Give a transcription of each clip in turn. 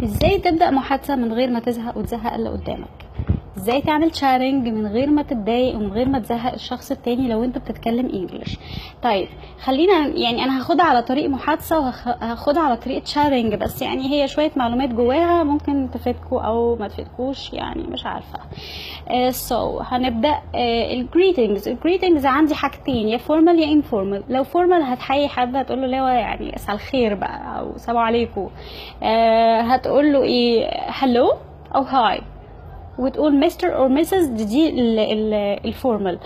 ازاي تبدأ محادثة من غير ما تزهق وتزهق اللي قدامك؟ ازاي تعمل شاتنج من غير ما تتضايق ومن غير ما تزهق الشخص التاني لو انت بتتكلم انجلش؟ طيب خلينا يعني انا هاخدها على طريق محادثة وهاخدها على طريقة شاتنج، بس يعني هي شوية معلومات جواها ممكن تفيدكوا او ما تفيدكوش، يعني مش عارفة. هنبدأ. الجريتنجز عندي حاجتين، يا فورمال يا انفورمال. لو فورمال هتحيي حد، هتقول له لا يعني مساء الخير بقى او سلام عليكم. هتقول له ايه، هلو او هاي، وتقول مستر او مسز. دي الفورمال.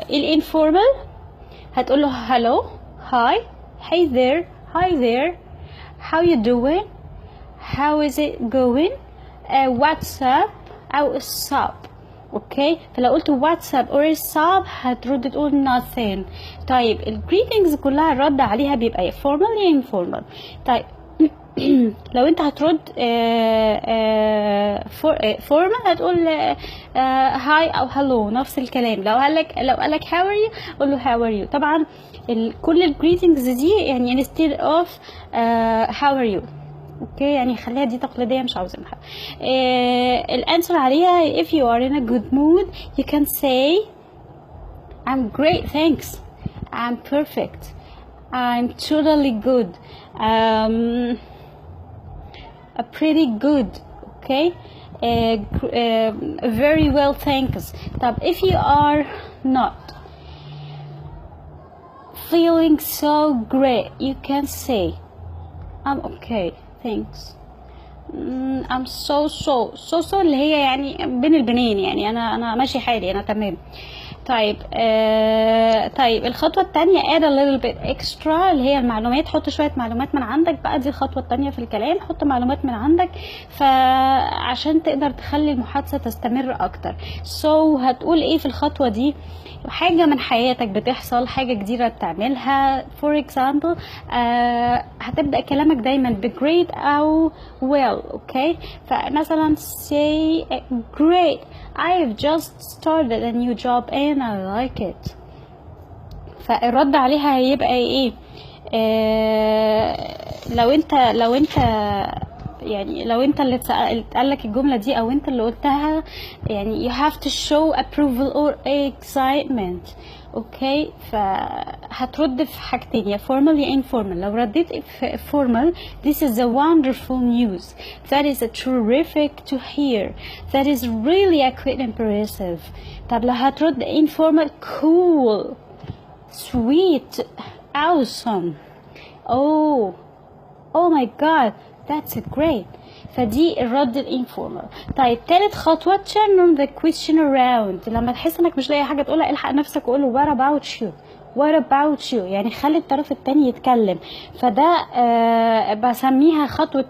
الانفورمال هتقول له هلو هاي hey there hi there how you doing how is it going what's up او الصاب. اوكي، فلو قلت واتساب اور الصاب هترد تقول nothing. طيب الجريتنجز كلها الرد عليها بيبقى يا فورمال يا انفورمال. طيب لو انت هترد فورمال هتقول هاي او هلو، نفس الكلام. لو قالك هاو ار يو قول له هاو ار يو. طبعا كل الجريتنجز دي يعني instead of هاو ار يو. اوكي، يعني خليها دي تقليديه مش عاوزينها. الانسر عليها if you are in a good mood you can say I'm great thanks, I'm perfect, I'm totally good, pretty good. okay, very well thanks. طب if you are not feeling so great you can say I'm okay thanks, I'm so اللي هي يعني بين البنين، يعني انا ماشي حالي، انا تمام. طيب طيب الخطوة التانية add a little bit extra اللي هي المعلومات. حط شوية معلومات من عندك بقى، دي الخطوة التانية في الكلام. حط معلومات من عندك فعشان تقدر تخلي المحادثة تستمر اكتر. هتقول ايه في الخطوة دي؟ حاجة من حياتك بتحصل، حاجة جديدة بتعملها. for example هتبدأ كلامك دايما ب great أو well. اوكي، فمثلا say great I've just started a new job and I like it. فالرد عليها هيبقى ايه؟ لو انت يعني لو انت اللي اتقالك الجملة دي او انت اللي قلتها، يعني you have to show approval or excitement. اوكي، فهترد في حاجتين، يا formal يا informal. لو رديت في formal this is a wonderful news, that is a terrific to hear, that is really a quite impressive. طب لو هترد informal cool, sweet, awesome, oh my god that's great. فدي الرد الانفورمال. طيب تالت خطوة turn the question around. لما تحس انك مش لاقي حاجة تقولها الحق نفسك وقول له what about you يعني خلي الطرف التاني يتكلم. فده بسميها خطوة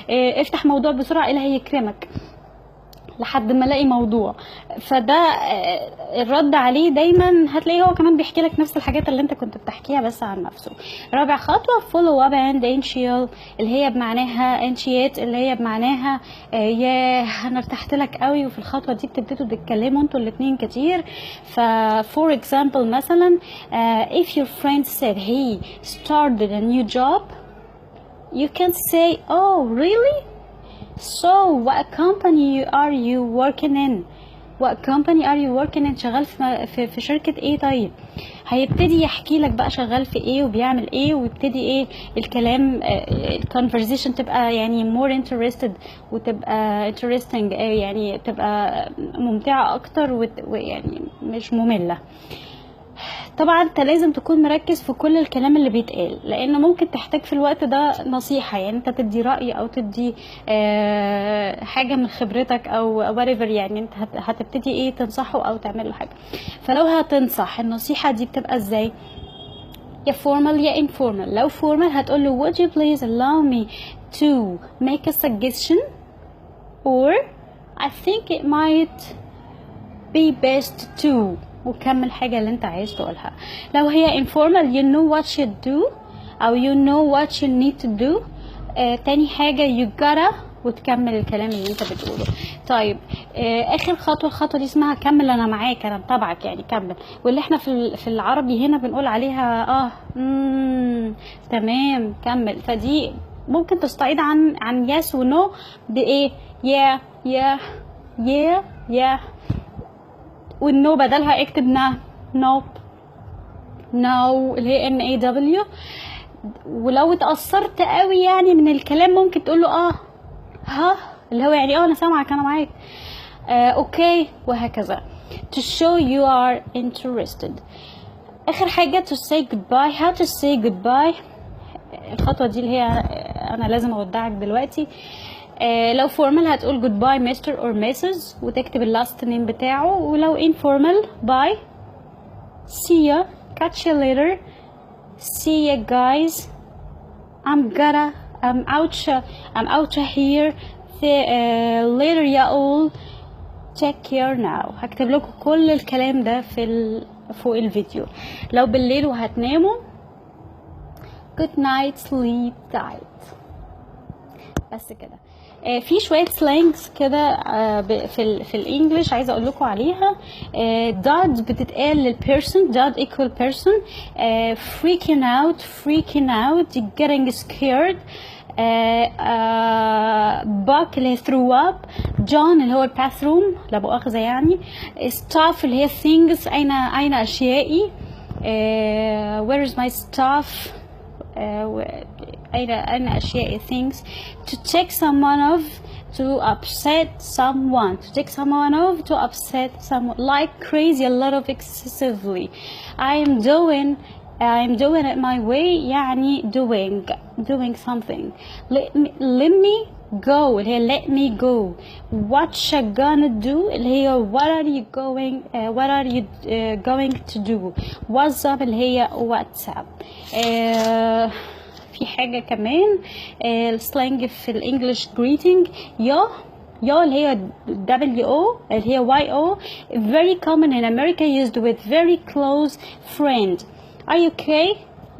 افتح موضوع بسرعة إلهي يكرمك لحد ما الاقي موضوع. فده الرد عليه دايما هتلاقيه هو كمان بيحكي لك نفس الحاجات اللي انت كنت بتحكيها بس عن نفسه. رابع خطوة follow up and initial اللي هي بمعناها initiate اللي هي بمعناها ياه انا ارتحت لك قوي. وفي الخطوة دي بتبتدوا تتكلموا انتوا الاتنين كتير. for example مثلا if your friend said he started a new job you can say oh really, so what company are you working in? شغال في شركة ايه؟ طيب هيبتدي يحكي لك بقى شغال في ايه وبيعمل ايه، ويبتدي ايه الكلام الكونفرزيشن تبقى يعني more interested وتبقى interesting، يعني تبقى ممتعة اكتر ويعني مش مملة. طبعا انت لازم تكون مركز في كل الكلام اللي بيتقال، لان ممكن تحتاج في الوقت ده نصيحة، يعني انت تدي رأي او تدي حاجة من خبرتك او whatever، يعني انت هتبتدي ايه تنصحه او تعمل له حاجة. فلو هتنصح النصيحة دي بتبقى ازاي؟ يا formal يا informal. لو formal هتقول له would you please allow me to make a suggestion or I think it might be best to، وكمل حاجة اللي انت عايز تقولها. لو هي informal you know what you do او you know what you need to do. تاني حاجة you gotta، وتكمل الكلام اللي انت بتقوله. طيب اخر خطوة، الخطوة دي اسمها كمل انا معاك انا متابعك، يعني كمل. واللي احنا في العربي هنا بنقول عليها تمام كمل. فدي ممكن تستعيد عن yes و no بايه yeah yeah yeah yeah، والنو بدلها اكتب نا nope no اللي هي NAW. ولو اتأثرت قوي يعني من الكلام ممكن تقول له ها اللي هو يعني انا سامعك انا معاك، اوكي وهكذا. to show you are interested. اخر حاجة to say goodbye. how to say goodbye. الخطوة دي اللي هي انا لازم اودعك دلوقتي. لو formal هتقول goodbye Mr. or Mrs. وتكتب اللاست نيم بتاعه. ولو informal bye see ya catch you later see ya guys I'm out here later ya all take care now. هكتب لكم كل الكلام ده فوق الفيديو. لو بالليل وهتناموا good night sleep tight. بس كده. في شويه سلانجز كده في الانجليش عايزه اقول لكم عليها. dad بتتقال للبيرسون dad equal person. freaking out getting scared. buck اللي هي throw up. John اللي هو الباثروم لا مؤاخذه يعني. stuff اللي هي things اين اشيائي. where is my stuff. أين أشياء things. to take someone off to upset someone. to take someone off to upset someone like crazy a lot of excessively. I'm doing it my way يعني doing something. let me go اللي هي let me go. what you gonna do اللي هي what are you going to do. what's up اللي هي what's up. في حاجة كمان السلانج في الانجليش greeting يا اللي هي WO اللي هي YO very common in America used with very close friend. are you okay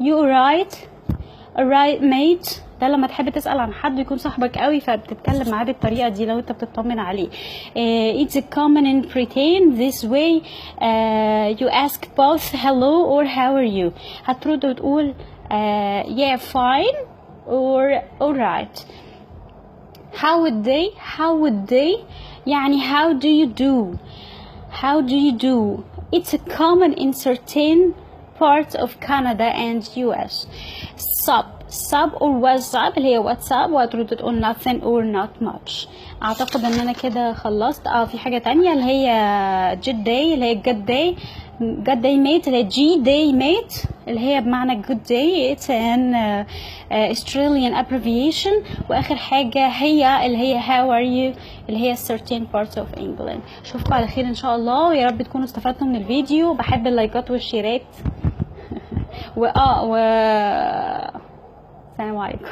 you alright mate. ده لما تحب تسأل عن حد يكون صاحبك قوي فبتتكلم معاه بالطريقة دي لو انت بتطمن عليه. it's common in Britain this way. you ask both hello or how are you. هترد وتقول yeah fine or alright. how would they يعني how do you do. it's common in certain parts of Canada and US. sub or what's up اللي هي واتساب وهترد تقول nothing or not much. اعتقد ان انا كده خلصت. في حاجة تانية اللي هي good day اللي هي good day mate اللي هي G day mate اللي هي بمعنى good day. it's an Australian abbreviation. واخر حاجة هي اللي هي how are you اللي هي certain parts of England. اشوفكم على خير ان شاء الله ويا رب تكونوا استفدتوا من الفيديو. بحب اللايكات والشيرات السلام عليكم.